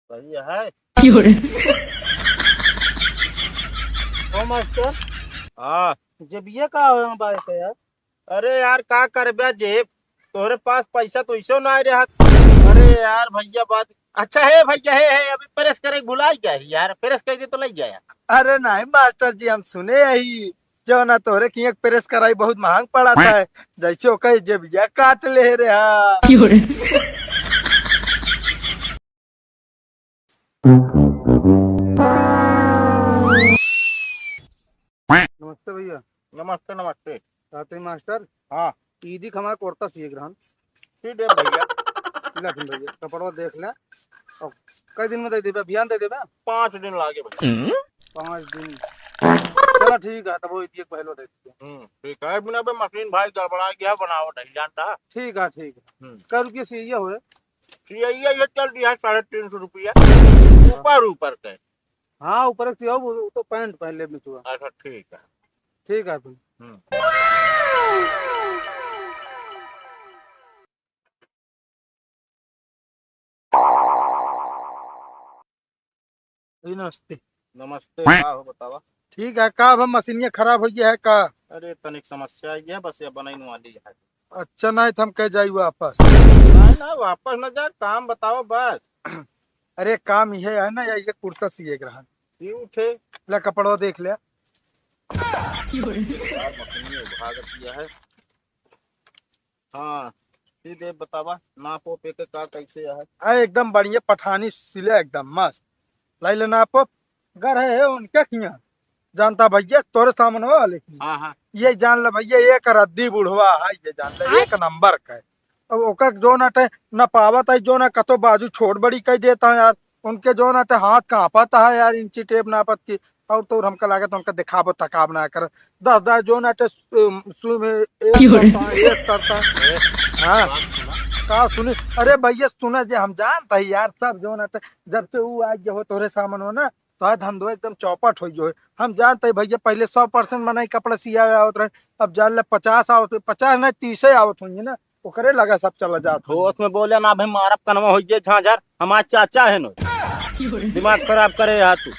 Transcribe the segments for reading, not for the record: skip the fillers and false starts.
सही है। 有人，ओ मास्टर, हाँ। जब ये का बात है यार। अरे यार का करबे जेब, तोहरे पास पैसा तो ऐसो ना रहा। अरे यार भैया बात अच्छा है भैया, है अभी प्रेस करे भुला गया है यार, प्रेस कर दे तो लग गया। अरे नहीं मास्टर जी, हम सुने यही जो ना तोहरे की एक प्रेस कराई बहुत महंग पड़ा था। जैसे ओके जब ये काट ले रे हा। 有人，नमस्ते भैया। नमस्ते नमस्ते। साथी मास्टर, हाँ ईदी खमा कोरता सी ग्रहण ठीक है भैया। लेकिन भैया कपड़ा देख ले और कई दिन में दे देबे, अभियान दे देबे। 5 दिन लागे भैया। 5 दिन चलो ठीक है, तब वो ईदी पहले दे देते। ठीक है। बिना बे मशीन भाई गड़बड़ा गया, बनाओ नहीं जानता। ठीक है ठीक है। कै रुपये से ये हो ये चल रही है 350 रुपया ऊपर ऊपर के। हाँ ऊपर से हो, वो तो पैंट पहन ले बिचुआ। अच्छा ठीक है। ठीक है भाई। नमस्ते। नमस्ते, का हो बतावा। ठीक है, का अब हम मशीनिया खराब हो गया है का? अरे तनिक समस्या आई है, बस ये बनाई वाली है। अच्छा नहीं तो हम कह जाई वापस। नहीं ना वापस न जा, काम बताओ बस। अरे काम ये है ना, ये कुर्ता सिए ग्रहण ये उठे ले कपड़ा देख ले। 有人，यार मशीन भाग दिया है। हाँ सीधे बतावा, नापो पे के का कैसे है। अरे एकदम बढ़िया पठानी सिले एकदम मस्त। लाई लेना आप घर है उनके खिया जानता भैया तोरे सामने हो, लेकिन हाँ हाँ ये जान ले भैया, एक रद्दी बुढ़वा है, ये जान ले एक नंबर का है। अब ओका जो नटे न पावत है, जो ना कतो बाजू छोड़ बड़ी कह देता है यार। उनके जो नटे हाथ कांपता है यार, इंची टेप नापत की। और तो हमका लागत उनका दिखाबो तकाब ना कर। 10 10 जो नटे सु में एक करता है। हाँ बात सुना। का सुनी? अरे भैया सुना जे हम जानता है यार, सब जो नटे जब से वो आज जो हो तोरे सामने हो ना, तो धंधो एकदम चौपट हो जो है। हम जानते हैं भैया, पहले 100% बनाई कपड़ा सिया आवत रहे, अब जान ले 50 आवत, 50 नहीं 30 आवत होंगे ना, ओकरे लगा सब चला जात हो। होश में बोले ना भाई, मारब कनवा हो जे झांझर, हमार चाचा है नो। 有人， दिमाग खराब करे यार तू।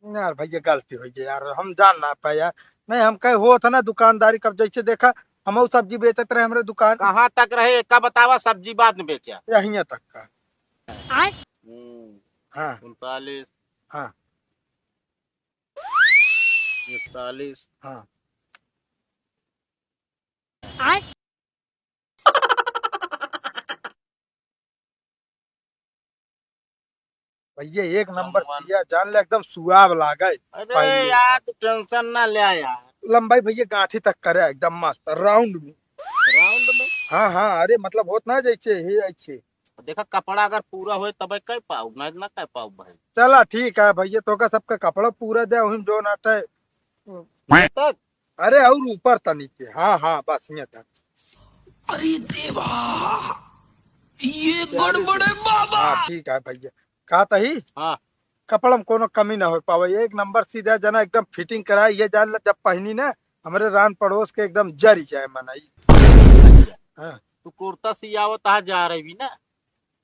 यार भैया गलती हो गई यार, हम जान ना पाए यार। नहीं हम कहे हो था ना दुकानदारी, कब जैसे देखा हम सब्जी बेचते रहे हमारे दुकान कहाँ तक रहे का बतावा, सब्जी बाद में बेचा। यहीं तक का। हाँ 39, हाँ 41। हाँ भैया एक नंबर सिया जान ले, एकदम सुआब लागे। अरे यार तू टेंशन ना ले यार। लंबाई भैया गांठी तक करे एकदम मस्त राउंड में। राउंड में हाँ हाँ, अरे मतलब होत ना जैसे हे ऐसे। देखा कपड़ा अगर पूरा होए तब कह पाऊ, नहीं ना कह पाऊ भाई। चला ठीक है भैया, तो का सबका कपड़ा पूरा दे वही जो नाटे। तक अरे और ऊपर तनी के, हाँ हाँ बस यहाँ तक। अरे देवा, ये गड़बड़ है बाबा। हाँ ठीक है भैया, कहा तही हाँ कपड़ा में कोनो कमी ना हो पावे, एक नंबर सीधा जना एकदम फिटिंग कराई। ये जान ले जब पहनी ना हमारे रान पड़ोस के एकदम जरी जाए मनाई। हाँ। तू कुर्ता सियावत आ जा रही भी ना।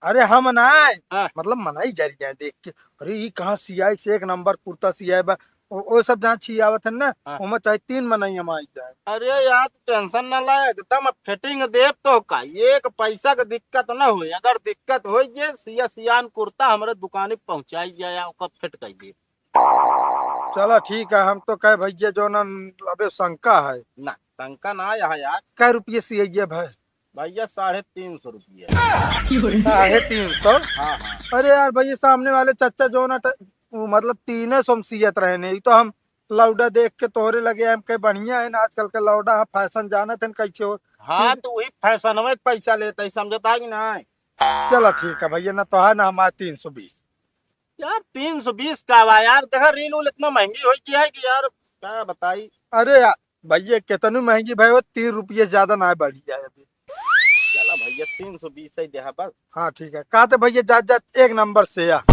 अरे हम मनाए हाँ। मतलब मनाई जरी जाए देख के। अरे ये कहाँ सियाई से एक नंबर कुर्ता सियाए बा। वो सब जहाँ छियावत है ना, हाँ। उमा चाहे 3 मनाई हम आई जाए। अरे यार तू टेंशन ना ला, एकदम फिटिंग देव तो का एक पैसा का दिक्कत ना हो। अगर दिक्कत हो जे सिया सियान कुर्ता हमारे दुकान पे पहुंचाई जाए, ओका फिट कर दे। चलो ठीक है, हम तो कहे भैया जो ना अबे शंका है। ना शंका ना यहाँ यार। कै रुपये सियाइए भाई? भैया 350 रुपया। 有人， 350। हाँ हाँ अरे यार भैया सामने वाले चचा जो ना मतलब 300 में सियत रहे नहीं तो हम लौडा देख के तोहरे लगे हम कहे बढ़िया है ना, आजकल के लौडा है फैशन जाना थे कैसे हो। हाँ तो वही फैशन में पैसा लेता है, समझता है कि ना। चलो ठीक है भैया, ना तो है ना हमारे 320। यार 320 का बा यार, देखा रील उल इतना महंगी हो गया है कि यार क्या बताई। अरे यार भैया कितनी महंगी भाई, वो 3 रुपये ज्यादा ना बढ़ी जाए अभी। चला भैया 320 ही दे बस। हाँ ठीक है, कहा भैया जा जा एक नंबर से या।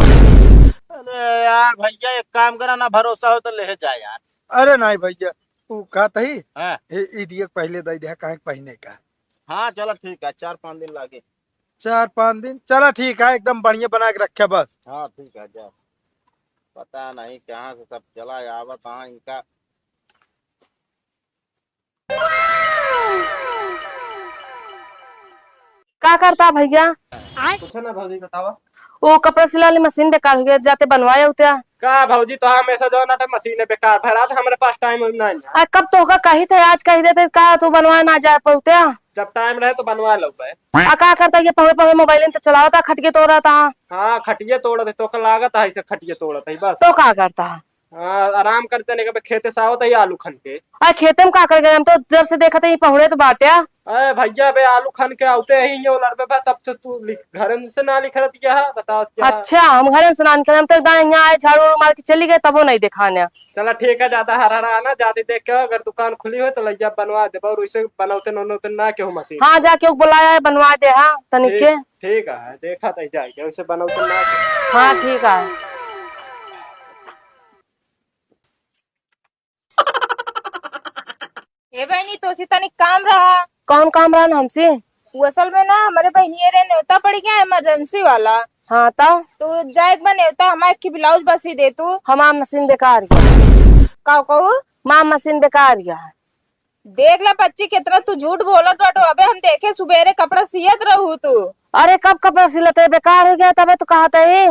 अरे यार भैया एक काम करा ना, भरोसा हो तो ले जा यार। अरे नहीं भैया तू कहता ही हाँ ईदी पहले दे दिया, कहे पहने का। हाँ चलो ठीक है, 4 5 दिन लागे। 4-5 दिन चला ठीक है, एकदम बढ़िया बना के रखे बस। हाँ ठीक है जा। पता नहीं कहाँ से सब चला आवत हाँ इनका। क्या करता भैया? कुछ ना भौजी बतावा। वो कपड़ा सिला वाली मशीन बेकार हो गया, जाते बनवाए उत्या। का भौजी तो हमेशा जो ना मशीन बेकार भरा था, हमारे पास टाइम नहीं है। कब तो होगा कही थे, आज कही देते का तू बनवा ना जा पहुँचा। जब टाइम रहे तो बनवा लो भाई। क्या करता ये पहुए पहुए मोबाइल तो चलावा था, खटके तो रहा था। हाँ खटिए तोड़ दे तो का लागत है इसे खटिए तोड़ दे बस। तो क्या करता? हाँ आराम करते नहीं कभी खेते से आवत है आलू खन के। अरे खेते में क्या कर गए हम तो, जब से देखा था ये पहुड़े तो बाटिया। अरे भैया बे आलू खन के आते ही ये लड़बे बा, तब से तू घर से ना लिख रही है बताओ क्या। अच्छा हम घर में सुनान कर, हम तो एकदम यहाँ आए झाड़ू मार के चली गए, तब वो नहीं दिखाने। चला ठीक है, ज्यादा हरा हरा ना ज्यादा देख के अगर दुकान खुली हो तो लैया बनवा दे और वैसे बनौते नौते ना क्यों मशीन। हाँ जाके बुलाया है बनवा दे। हाँ तनिक के ठीक है देखा तो जाएगा वैसे बनौते ना। हाँ ठीक है। ए बहनी तो तनिक काम रहा। कौन काम रहा ना हमसे? वो असल में ना हमारे बहनी रे न्योता पड़ गया इमरजेंसी वाला। हाँ तब तो जाए एक बार न्योता हमारे की ब्लाउज बसी दे तू। हमारा मशीन बेकार गया। का कहू माँ मशीन बेकार गया। देख ला बच्ची कितना तू झूठ बोलत बाटो। अबे हम देखे सुबेरे कपड़ा सियत रहू तू। अरे कब कपड़ा सिलते बेकार हो गया, तबे तो कहा था ये।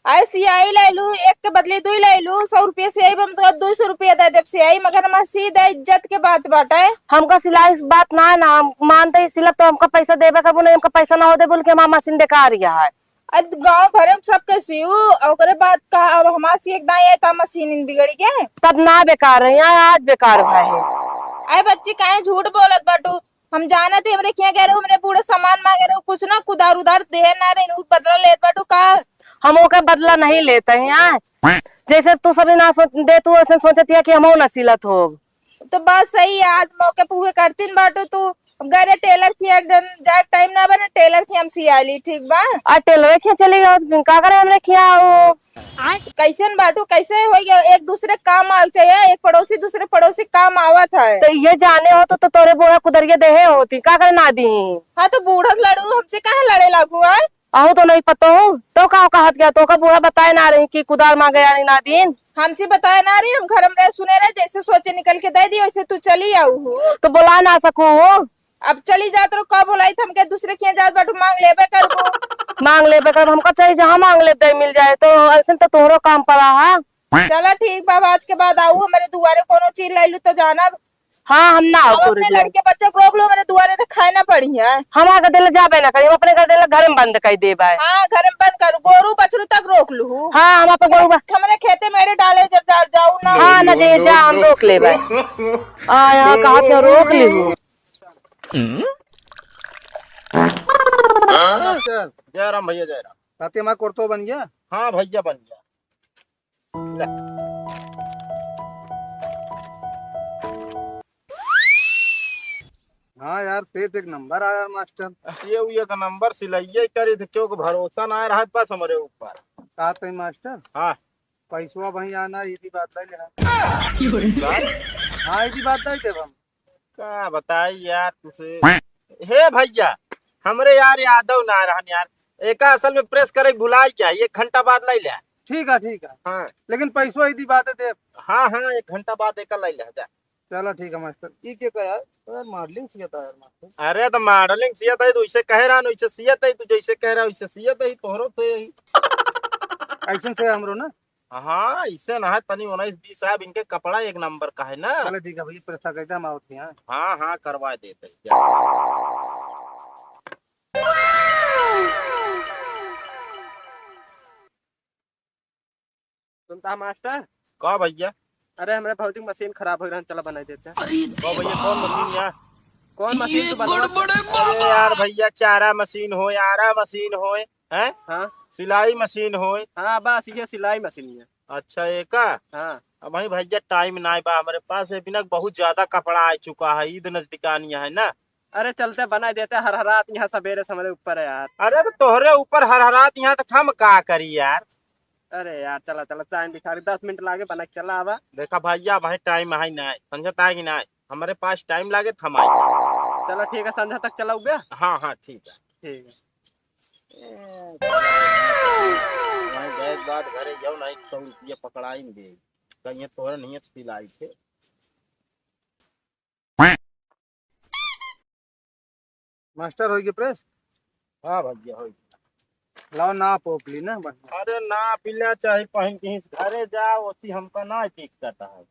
अरे सियाई ले लू, एक के बदले दो ले लू। 100 रुपया सियाई में तो 200 रुपया दे दे सियाई, मगर हम सीधा इज्जत के बात बाटे। हमका सिलाई इस बात ना है ना, हम मानते ही सिलक तो हमका पैसा देवे कबू नहीं, हमका पैसा ना हो दे बोल के हमारा मशीन बेकार गया है। गाँव भरे में सबके सियू और बात का अब हमार सी एक दाई है मशीन बिगड़ गए। तब ना बेकार है, यहाँ आज बेकार हुआ है। अरे बच्ची काहे झूठ बोलत बाटू। हम जाना थे हमरे क्या कह रहे हो, हमरे पूरा सामान मांगे रहे कुछ ना कुदार उदार दे ना रहे बदला लेत बाटू का। हम ओका बदला नहीं लेते हैं यार, जैसे तू सभी ना सोच दे तू ऐसे सोचती है कि हम न सिलत हो। तो बात सही है, आज मौके पूरे करतीन बाटू तू। गरे टेलर की जा टाइम ना बने टेलर की हम सियाली ठीक बा। आज टेलर खिया चली गई, का करे हमने खिया वो कैसे बाटू कैसे हो गया, एक दूसरे काम आ चाहिए, एक पड़ोसी दूसरे पड़ोसी काम आवत है। तो ये जाने हो तो तोरे बोरा कुदरिया देहे होती, का करे ना दी। हाँ तो बूढ़ा लड़ू हमसे कहाँ लड़े लागू है। आहू तो नहीं पता हो तो का कहत गया, तो का बूढ़ा बताए ना रही कि कुदार मांगे यानी ना दिन। हमसे बताया ना रही, हम घर में रहे सुने रहे, जैसे सोचे निकल के दे दी वैसे तू चली आऊ। तो बुला ना सकू हो। अब चली जात रो का बोलाई थम के दूसरे के जात बाटू मांग लेबे करबो। मांग ले बेकर हमका चाहिए जहाँ मांग ले दे मिल जाए, तो ऐसे तो तोहरो काम पड़ा है। चला ठीक बाबा आज के बाद आऊ हमारे दुआरे कोनो चीज लाई लू तो जाना। हाँ हम ना अब अपने लड़के बच्चे को रोक लो, मेरे दुआरे तो खाए ना पड़ी है। हम आगे दिल जाबे ना करी, हम अपने घर में बंद कर देबे। हाँ घर में बंद करू, गोरू बछरू तक रोक लू। हाँ हम अपन गोरू हमारे खेते मेरे डाले जब जाऊ ना। हाँ ना जाइए जा हम रोक लेबे। हाँ यहाँ कहा के रोक ली। जय राम भैया जय राम। राती हमारा कुर्तो बन गया। हाँ भैया बन गया। हाँ यार सेठ एक नंबर आया मास्टर। ये का नंबर सिलाइए करी थे क्यों भरोसा ना रहा बस हमारे ऊपर। कहा था मास्टर हाँ पैसवा वही आना इसी बात नहीं लेना। हाँ इसी बात नहीं थे हम। क्या बताई यार तुझे। हे भैया हमरे यार यादव ना रहन यार, एक असल में प्रेस करे भुलाई क्या, 1 घंटा बाद लाई ले। ठीक है हाँ लेकिन पैसवा इसी बात है। हाँ हाँ 1 घंटा बाद एक लाई ले जा। चलो ठीक है मास्टर। ये क्या कहा यार मॉडलिंग सिया था यार मास्टर। अरे तो मॉडलिंग सियत है तो वैसे कह रहा वैसे सियत है, तू जैसे कह रहा वैसे सियत है तोहरो से यही। ऐसे से हमरो ना। हाँ इससे ना है तनी 19-20 साहब इनके कपड़ा एक नंबर का है ना। चलो ठीक है भैया पैसा कैसे हम आवत हैं। हाँ हाँ करवा देते। सुनता मास्टर कहा भैया। अरे हमारे भौजी की मशीन खराब हो रहा है, चला बना देते हैं। कहा भैया कौन मशीन यार। कौन मशीन तो बनवा। अरे यार भैया चारा मशीन हो, आरा मशीन हो, हैं हाँ सिलाई मशीन हो। हाँ बस ये सिलाई मशीन है। अच्छा एक का। हाँ अब भाई भैया टाइम ना बा हमारे पास है, बिना बहुत ज्यादा कपड़ा आ चुका है, ईद नजदीकानिया है ना। अरे चलते बना देते हर रात यहाँ सवेरे समय ऊपर है यार। अरे तो तोहरे ऊपर हर रात यहाँ तक हम का करी यार। अरे यार चला चला टाइम दिखा रही 10 मिनट लागे बना के चला आवा। देखा भैया भाई टाइम है ना, समझता है कि ना, हमारे पास टाइम लागे थम आए। चलो ठीक है संध्या तक चलाऊ बे। हाँ हाँ ठीक है। ठीक है। वहीं गए बाद घरे जाओ ना 100 रुपया पकड़ाई दे कहीं तोहरा नहीं सिलाई थे। मास्टर हो गए प्रेस। हाँ भैया हो। लाओ ना पोपली ना बढ़िया। अरे ना पिला चाहे पहन के घरे जाओ उसी हमका ना दिक्कत है।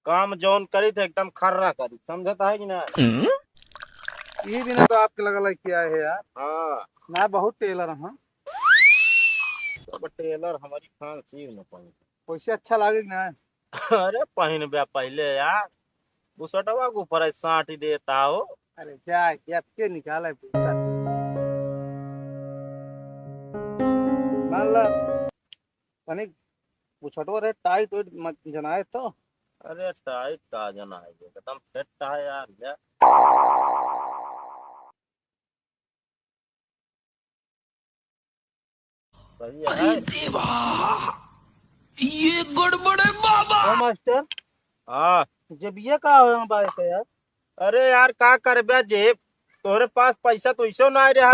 काम जौन करी तो एकदम खर्रा करी समझता है कि ना। ये दिन तो आपके लगा किया है यार। हाँ मैं बहुत टेलर हूँ। सब टेलर हमारी खान सीव न पहन। वैसे अच्छा लागे ना। अरे पहन बे पहले यार बुसटवा के ऊपर 60 देता हो। अरे क्या क्या के निकाला है पूछा। मान ला तनिक पूछटवा रे टाइट वेट मत जनाए तो। अरे टाइट का जना है एकदम फिट है यार या। सही है। अरे देवा ये गड़बड़ है बाबा। ओ मास्टर हाँ जब ये का हो बात है यार। अरे यार का करबे जेब तोहरे पास पैसा तो इसे ना रहा।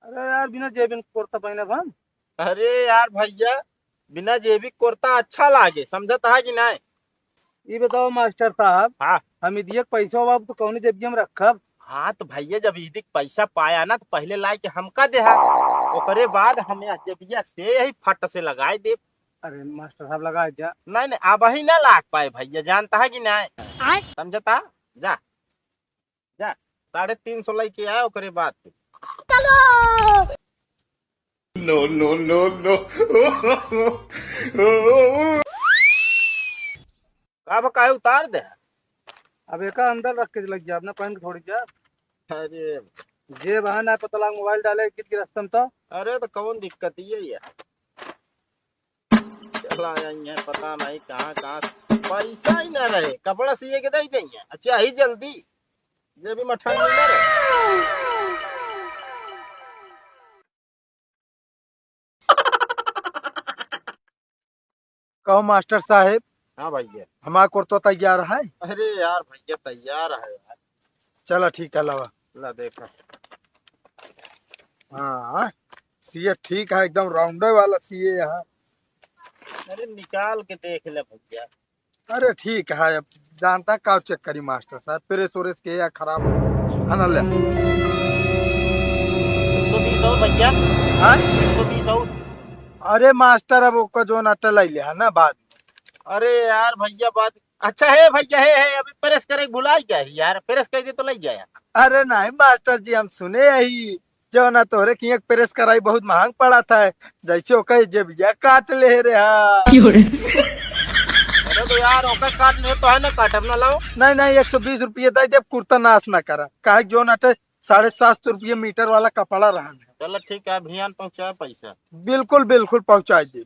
अरे यार बिना जेबिन कुर्ता पहने हम। अरे यार भैया बिना जेबी कुर्ता अच्छा लागे समझता है कि नहीं। ये बताओ मास्टर साहब। हाँ हम इदिए पैसा बाबू तो कौन जेबियम रखब। हाँ तो भैया जब इदिक पैसा पाया ना तो पहले ला के हमका दे ओकरे बाद हमें जेबिया से ही फट से लगाए दे। अरे मास्टर साहब लगा जा। नहीं नहीं अब ही ना लाग पाए भैया जानता है कि नहीं समझता। जा जा 350 लेके आया ओकरे बाद अब काहे उतार दे। अब एक अंदर रख के लग जा अपना पैंट थोड़ी जा। अरे जेब है ना पता लगा मोबाइल डाले कित के रास्ते में तो। अरे तो कौन दिक्कत ये है चला है पता नहीं कहाँ कहाँ पैसा ही ना रहे कपड़ा सिए के दे देंगे। अच्छा ही जल्दी ये भी मठान में ना रहे। कहो मास्टर साहेब हाँ भैया। हमारा कुर्ता तैयार है। अरे यार भैया तैयार है यार। चलो ठीक है लवा। ला देखा। हाँ सीए ठीक है एकदम राउंडर वाला सीए यहाँ। अरे निकाल के देख ले भैया। अरे ठीक है अब जानता का चेक करी मास्टर साहब प्रेस उरेस के या खराब हो गया है ना ले। 120 और भैया। हाँ? 120 और। अरे मास्टर अब उसका जो नट लाई ले है ना बाद में। अरे यार भैया बात अच्छा है भैया है अभी प्रेस करे भुला गया यार प्रेस कर दे तो लग गया। अरे नहीं मास्टर जी हम सुने यही जो ना तोरे की प्रेस कराई बहुत महंग पड़ा था जैसे ओके जब ये काट ले रे। अरे तो यार ओके काट नहीं तो है ना काटब ना लाओ। नहीं नहीं 120 रुपये दे जब कुर्ता नाश ना करा काहे जो नटे 750 रुपये मीटर वाला कपड़ा रहा है। चलो ठीक है अभियान पहुँचाए पैसा। बिल्कुल बिल्कुल पहुंचा दे।